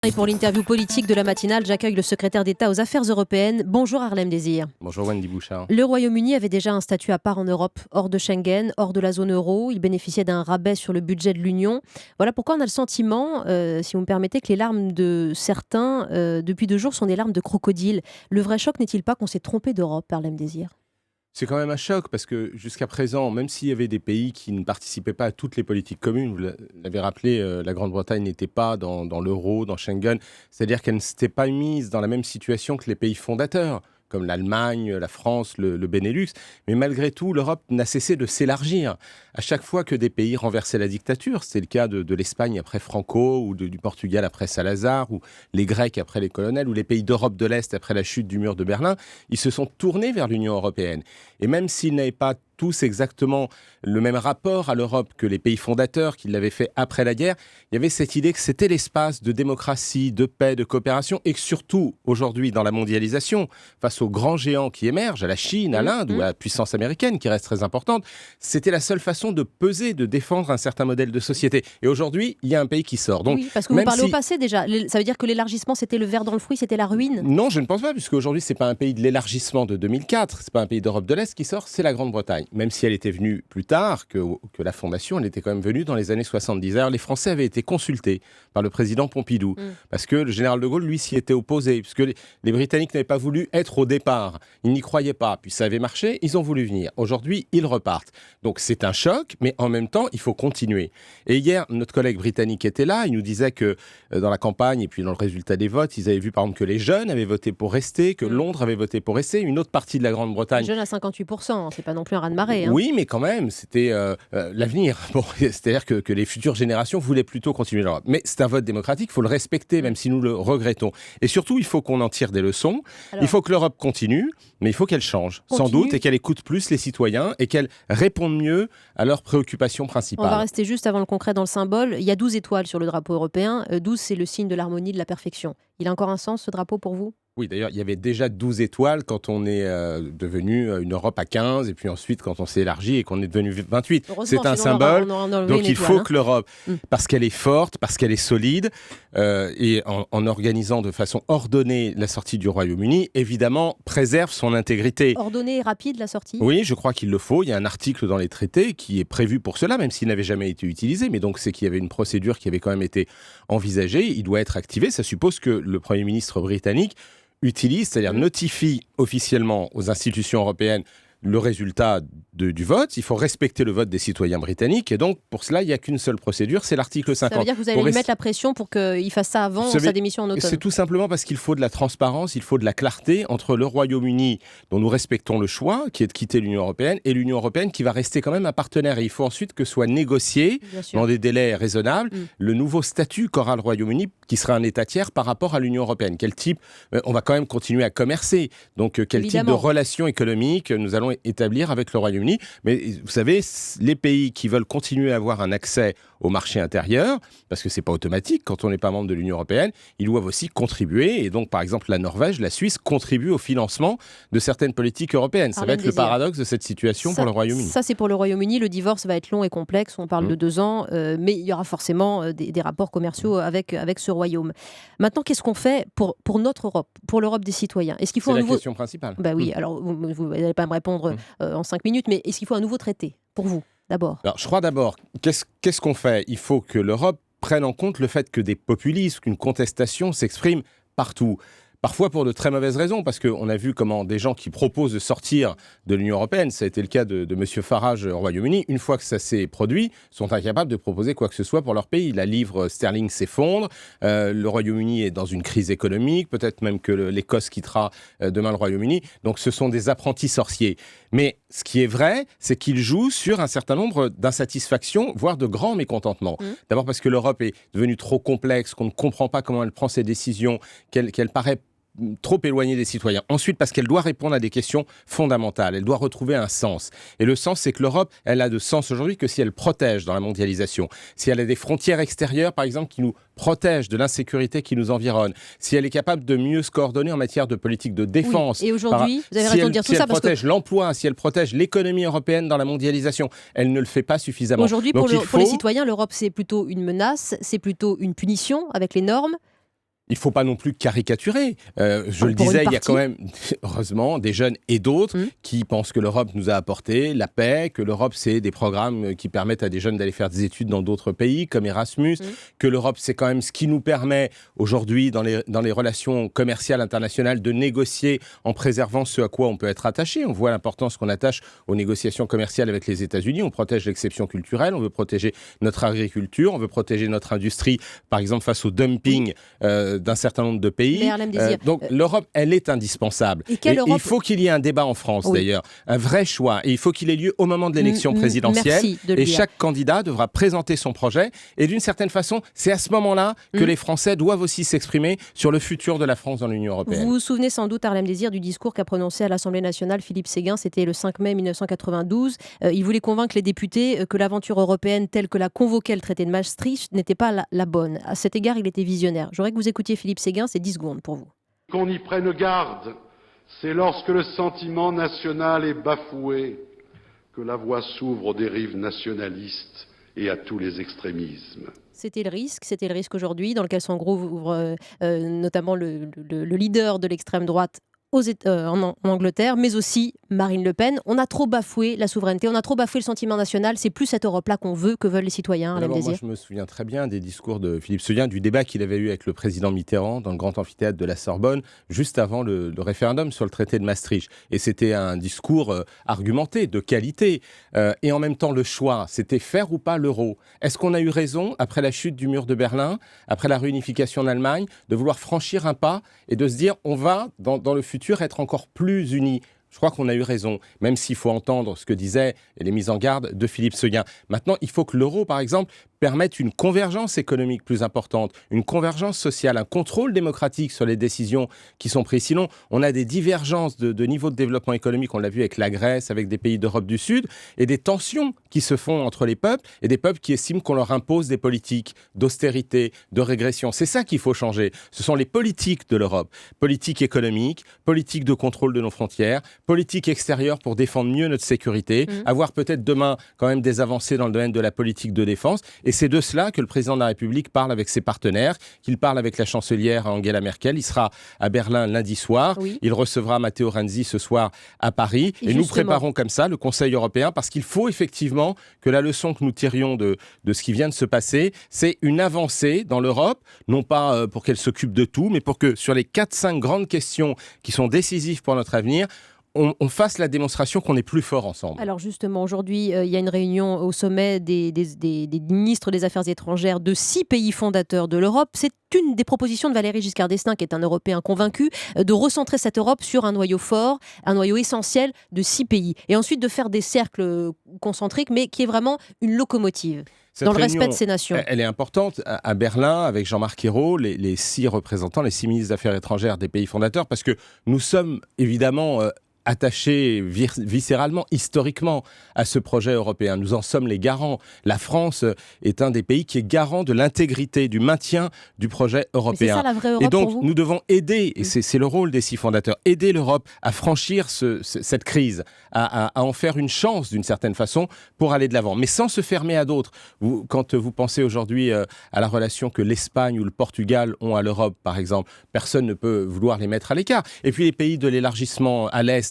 Et pour l'interview politique de la matinale, j'accueille le secrétaire d'État aux Affaires européennes. Bonjour Harlem Désir. Bonjour Wendy Bouchard. Le Royaume-Uni avait déjà un statut à part en Europe, hors de Schengen, hors de la zone euro. Il bénéficiait d'un rabais sur le budget de l'Union. Voilà pourquoi on a le sentiment, si vous me permettez, que les larmes de certains, depuis 2 jours, sont des larmes de crocodile. Le vrai choc n'est-il pas qu'on s'est trompé d'Europe, Harlem Désir ? C'est quand même un choc parce que jusqu'à présent, même s'il y avait des pays qui ne participaient pas à toutes les politiques communes, vous l'avez rappelé, la Grande-Bretagne n'était pas dans l'euro, dans Schengen, c'est-à-dire qu'elle ne s'était pas mise dans la même situation que les pays fondateurs, comme l'Allemagne, la France, le Benelux. Mais malgré tout, l'Europe n'a cessé de s'élargir. À chaque fois que des pays renversaient la dictature, c'était le cas de l'Espagne après Franco, ou du Portugal après Salazar, ou les Grecs après les colonels, ou les pays d'Europe de l'Est après la chute du mur de Berlin, ils se sont tournés vers l'Union européenne. Et même s'ils n'avaient pas tous exactement le même rapport à l'Europe que les pays fondateurs qui l'avaient fait après la guerre, il y avait cette idée que c'était l'espace de démocratie, de paix, de coopération, et que surtout, aujourd'hui, dans la mondialisation, face aux grands géants qui émergent, à la Chine, à l'Inde ou à la puissance américaine qui reste très importante, c'était la seule façon de peser, de défendre un certain modèle de société. Et aujourd'hui, il y a un pays qui sort. Donc, oui, parce que vous parlez au passé déjà. Ça veut dire que l'élargissement, c'était le ver dans le fruit, c'était la ruine ? Non, je ne pense pas, puisque aujourd'hui, ce n'est pas un pays de l'élargissement de 2004, ce n'est pas un pays d'Europe de l'Est qui sort, c'est la Grande-Bretagne. Même si elle était venue plus tard que la fondation, elle était quand même venue dans les années 70. Alors, les Français avaient été consultés par le président Pompidou, parce que le général de Gaulle, lui, s'y était opposé, puisque les Britanniques n'avaient pas voulu être au départ. Ils n'y croyaient pas, puis ça avait marché, ils ont voulu venir. Aujourd'hui, ils repartent. Donc, c'est un choc, mais en même temps, il faut continuer. Et hier, notre collègue britannique était là, il nous disait que dans la campagne et puis dans le résultat des votes, ils avaient vu par exemple que les jeunes avaient voté pour rester, que Londres avait voté pour rester, une autre partie de la Grande-Bretagne. Les jeunes à 58%, c'est pas non plus un raz-de-marée. Oui, mais quand même, c'était l'avenir. Bon, c'est-à-dire que les futures générations voulaient plutôt continuer l'Europe. Mais c'est un vote démocratique, il faut le respecter, même si nous le regrettons. Et surtout, il faut qu'on en tire des leçons. Alors, il faut que l'Europe continue, mais il faut qu'elle change, sans doute, et qu'elle écoute plus les citoyens et qu'elle réponde mieux à leurs préoccupations principales. On va rester juste avant le concret dans le symbole. Il y a 12 étoiles sur le drapeau européen. 12, c'est le signe de l'harmonie, de la perfection. Il a encore un sens, ce drapeau, pour vous ? Oui, d'ailleurs, il y avait déjà 12 étoiles quand on est devenu une Europe à 15, et puis ensuite quand on s'est élargi et qu'on est devenu 28. C'est un symbole, donc il faut que l'Europe, parce qu'elle est forte, parce qu'elle est solide, et en organisant de façon ordonnée la sortie du Royaume-Uni, évidemment, préserve son intégrité. Ordonnée et rapide, la sortie ? Oui, je crois qu'il le faut. Il y a un article dans les traités qui est prévu pour cela, même s'il n'avait jamais été utilisé, mais donc c'est qu'il y avait une procédure qui avait quand même été envisagée. Il doit être activé. Ça suppose que le Premier ministre britannique utilise, c'est-à-dire notifie officiellement aux institutions européennes le résultat du vote. Il faut respecter le vote des citoyens britanniques, et donc pour cela il n'y a qu'une seule procédure, c'est l'article 50. Ça veut dire que vous allez lui mettre la pression pour qu'il fasse ça avant sa démission en automne. C'est tout simplement parce qu'il faut de la transparence, il faut de la clarté entre le Royaume-Uni, dont nous respectons le choix, qui est de quitter l'Union européenne, et l'Union européenne qui va rester quand même un partenaire. Et il faut ensuite que soit négocié, dans des délais raisonnables, le nouveau statut qu'aura le Royaume-Uni, qui sera un État tiers par rapport à l'Union européenne. Quel type, on va quand même continuer à commercer, donc quel type de relations économiques nous allons établir avec le Royaume-Uni. Mais vous savez, les pays qui veulent continuer à avoir un accès au marché intérieur, parce que c'est pas automatique quand on n'est pas membre de l'Union européenne, ils doivent aussi contribuer. Et donc, par exemple, la Norvège, la Suisse contribuent au financement de certaines politiques européennes. Ça va être le paradoxe de cette situation pour le Royaume-Uni. Ça, c'est pour le Royaume-Uni. Le divorce va être long et complexe. On parle de 2 ans, mais il y aura forcément des rapports commerciaux avec ce Royaume. Maintenant, qu'est-ce qu'on fait pour notre Europe, pour l'Europe des citoyens ? Est-ce qu'il faut C'est la question principale. Bah oui, alors vous n'allez pas me répondre en 5 minutes, mais est-ce qu'il faut un nouveau traité pour vous, d'abord ? Alors, je crois d'abord, qu'est-ce qu'on fait ? Il faut que l'Europe prenne en compte le fait que des populistes, qu'une contestation s'exprime partout. Parfois pour de très mauvaises raisons, parce qu'on a vu comment des gens qui proposent de sortir de l'Union européenne, ça a été le cas de M. Farage au Royaume-Uni, une fois que ça s'est produit, sont incapables de proposer quoi que ce soit pour leur pays. La livre sterling s'effondre, le Royaume-Uni est dans une crise économique, peut-être même que l'Écosse quittera demain le Royaume-Uni. Donc ce sont des apprentis sorciers. Mais ce qui est vrai, c'est qu'ils jouent sur un certain nombre d'insatisfactions, voire de grands mécontentements. D'abord parce que l'Europe est devenue trop complexe, qu'on ne comprend pas comment elle prend ses décisions, qu'elle paraît trop éloignée des citoyens. Ensuite, parce qu'elle doit répondre à des questions fondamentales. Elle doit retrouver un sens. Et le sens, c'est que l'Europe, elle a de sens aujourd'hui que si elle protège dans la mondialisation. Si elle a des frontières extérieures, par exemple, qui nous protègent de l'insécurité qui nous environne. Si elle est capable de mieux se coordonner en matière de politique de défense. Oui. Et aujourd'hui, vous avez raison de dire tout ça. Si elle protège l'emploi, si elle protège l'économie européenne dans la mondialisation, elle ne le fait pas suffisamment. Aujourd'hui, pour les citoyens, l'Europe, c'est plutôt une menace, c'est plutôt une punition avec les normes. Il ne faut pas non plus caricaturer. Je le Pour une disais, il y a partie. quand même, heureusement, des jeunes et d'autres qui pensent que l'Europe nous a apporté la paix, que l'Europe, c'est des programmes qui permettent à des jeunes d'aller faire des études dans d'autres pays, comme Erasmus, que l'Europe, c'est quand même ce qui nous permet aujourd'hui, dans les relations commerciales internationales, de négocier en préservant ce à quoi on peut être attaché. On voit l'importance qu'on attache aux négociations commerciales avec les États-Unis. On protège l'exception culturelle, on veut protéger notre agriculture, on veut protéger notre industrie, par exemple, face au dumping d'un certain nombre de pays. Mais Harlem Désir, Donc l'Europe, elle est indispensable. Et quelle Et Europe il faut qu'il y ait un débat en France, d'ailleurs, un vrai choix. Et il faut qu'il ait lieu au moment de l'élection présidentielle. Merci de le Et dire. chaque candidat devra présenter son projet. Et d'une certaine façon, c'est à ce moment-là que les Français doivent aussi s'exprimer sur le futur de la France dans l'Union européenne. Vous vous souvenez sans doute, Harlem Désir, du discours qu'a prononcé à l'Assemblée nationale Philippe Séguin, c'était le 5 mai 1992. Il voulait convaincre les députés que l'aventure européenne telle que la convoquait le traité de Maastricht n'était pas la bonne. À cet égard, il était visionnaire. J'aurais que vous écoutiez Philippe Séguin, c'est 10 secondes pour vous. Qu'on y prenne garde, c'est lorsque le sentiment national est bafoué que la voie s'ouvre aux dérives nationalistes et à tous les extrémismes. C'était le risque aujourd'hui, dans lequel s'engouffre notamment le leader de l'extrême droite en Angleterre, mais aussi Marine Le Pen. On a trop bafoué la souveraineté, on a trop bafoué le sentiment national. C'est plus cette Europe-là qu'on veut, que veulent les citoyens. Moi, je me souviens très bien des discours de Philippe Séguin, du débat qu'il avait eu avec le président Mitterrand dans le grand amphithéâtre de la Sorbonne, juste avant le référendum sur le traité de Maastricht. Et c'était un discours argumenté, de qualité. Et en même temps, le choix, c'était faire ou pas l'euro. Est-ce qu'on a eu raison, après la chute du mur de Berlin, après la réunification d'Allemagne, de vouloir franchir un pas et de se dire, on va, dans le futur, être encore plus unis? Je crois qu'on a eu raison, même s'il faut entendre ce que disaient les mises en garde de Philippe Séguin. Maintenant, il faut que l'euro, par exemple, permette une convergence économique plus importante, une convergence sociale, un contrôle démocratique sur les décisions qui sont prises. Sinon, on a des divergences de niveau de développement économique, on l'a vu avec la Grèce, avec des pays d'Europe du Sud, et des tensions qui se font entre les peuples, et des peuples qui estiment qu'on leur impose des politiques d'austérité, de régression. C'est ça qu'il faut changer. Ce sont les politiques de l'Europe. Politique économique, politique de contrôle de nos frontières, politique extérieure pour défendre mieux notre sécurité, avoir peut-être demain quand même des avancées dans le domaine de la politique de défense. Et c'est de cela que le président de la République parle avec ses partenaires, qu'il parle avec la chancelière Angela Merkel. Il sera à Berlin lundi soir. Oui. Il recevra Matteo Renzi ce soir à Paris. Et nous préparons comme ça le Conseil européen parce qu'il faut effectivement que la leçon que nous tirions de ce qui vient de se passer, c'est une avancée dans l'Europe, non pas pour qu'elle s'occupe de tout, mais pour que sur les 4-5 grandes questions qui sont décisives pour notre avenir, on fasse la démonstration qu'on est plus fort ensemble. Alors justement, aujourd'hui, il y a une réunion au sommet des ministres des Affaires étrangères de 6 pays fondateurs de l'Europe. C'est une des propositions de Valéry Giscard d'Estaing, qui est un Européen convaincu, de recentrer cette Europe sur un noyau fort, un noyau essentiel de 6 pays. Et ensuite de faire des cercles concentriques, mais qui est vraiment une locomotive. Dans le respect de ces nations. Elle est importante à Berlin, avec Jean-Marc Ayrault, les 6 représentants, les 6 ministres des Affaires étrangères des pays fondateurs, parce que nous sommes évidemment attachés viscéralement, historiquement à ce projet européen. Nous en sommes les garants. La France est un des pays qui est garant de l'intégrité, du maintien du projet européen. Mais c'est ça la vraie Europe. Et donc, pour vous nous devons aider, et c'est le rôle des 6 fondateurs, aider l'Europe à franchir cette crise, à en faire une chance d'une certaine façon pour aller de l'avant, mais sans se fermer à d'autres. Quand vous pensez aujourd'hui à la relation que l'Espagne ou le Portugal ont à l'Europe, par exemple, personne ne peut vouloir les mettre à l'écart. Et puis les pays de l'élargissement à l'Est,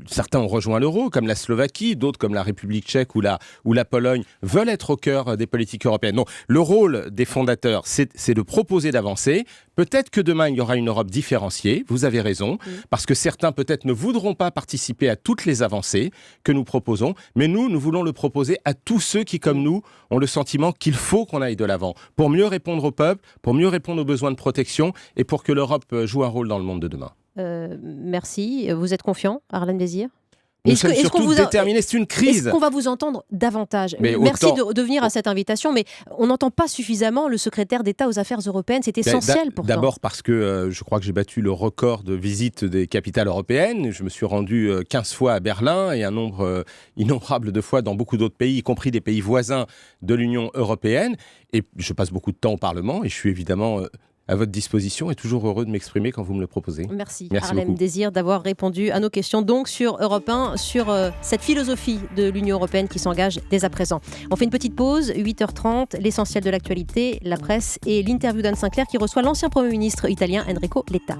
certains ont rejoint l'euro, comme la Slovaquie, d'autres comme la République tchèque ou la Pologne, veulent être au cœur des politiques européennes. Donc le rôle des fondateurs, c'est de proposer d'avancer. Peut-être que demain, il y aura une Europe différenciée, vous avez raison, parce que certains peut-être ne voudront pas participer à toutes les avancées que nous proposons, mais nous voulons le proposer à tous ceux qui, comme nous, ont le sentiment qu'il faut qu'on aille de l'avant, pour mieux répondre au peuple, pour mieux répondre aux besoins de protection et pour que l'Europe joue un rôle dans le monde de demain. Merci. Vous êtes confiant, Harlem Désir? Nous sommes surtout déterminés, c'est une crise. Est-ce qu'on va vous entendre davantage? Mais merci de venir à cette invitation, mais on n'entend pas suffisamment le secrétaire d'État aux Affaires européennes. C'est essentiel pourtant. D'abord parce que je crois que j'ai battu le record de visite des capitales européennes. Je me suis rendu 15 fois à Berlin et un nombre innombrable de fois dans beaucoup d'autres pays, y compris des pays voisins de l'Union européenne. Et je passe beaucoup de temps au Parlement et je suis évidemment à votre disposition et toujours heureux de m'exprimer quand vous me le proposez. Merci Beaucoup. Désir d'avoir répondu à nos questions donc sur Europe 1, sur cette philosophie de l'Union européenne qui s'engage dès à présent. On fait une petite pause, 8h30, l'essentiel de l'actualité, la presse et l'interview d'Anne Sinclair qui reçoit l'ancien Premier ministre italien Enrico Letta.